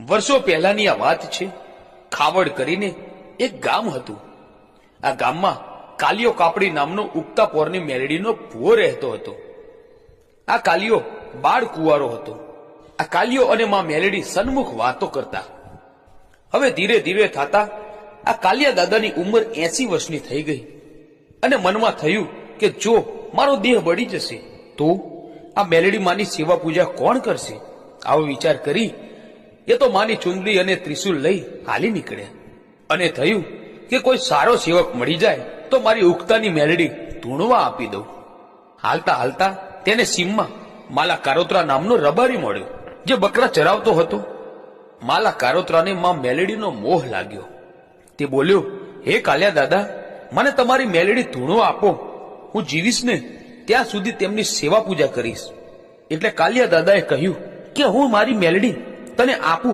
વર્ષો પહેલાની આ વાત છે। ખાવડ કરીને એક ગામ હતું। આ ગામમાં કાલિયો કાપડી નામનો ઉગતા પોરની મેલડીનો ભૂવો રહેતો હતો। આ કાલિયો બાળ કુંવારો હતો। આ કાલિયો અને માં મેલડી સન્મુખ વાતો કરતા। હવે ધીરે ધીરે થતા આ કાલિયા દાદાની ઉંમર 80 વર્ષની થઈ ગઈ અને મનમાં થયું કે જો મારો દેહ બળી જશે તો આ મેલડી માની સેવા પૂજા કોણ કરશે। આવો વિચાર કરી એ તો માની ચુંદડી અને ત્રિશુલ લઈ હાલી નીકળ્યા અને થયું કે કોઈ સારો સેવક મળી જાય તો મારી ઉગતાની મેલડી ધૂણવા આપી દઉં। હાલતા હાલતા તેને સીમમાં માલા કારોત્રા નામનો રબારી મળ્યો જે બકરા ચરાવતો હતો। માલા કારોત્રાને માં મેલડીનો મોહ લાગ્યો। તે બોલ્યો, હે કાલિયા દાદા, મને તમારી મેલડી ધૂણવા આપો, હું જીવીશ ને ત્યાં સુધી તેમની સેવા પૂજા કરીશ। એટલે કાલિયા દાદાએ કહ્યું કે હું મારી મેલડી તને આપું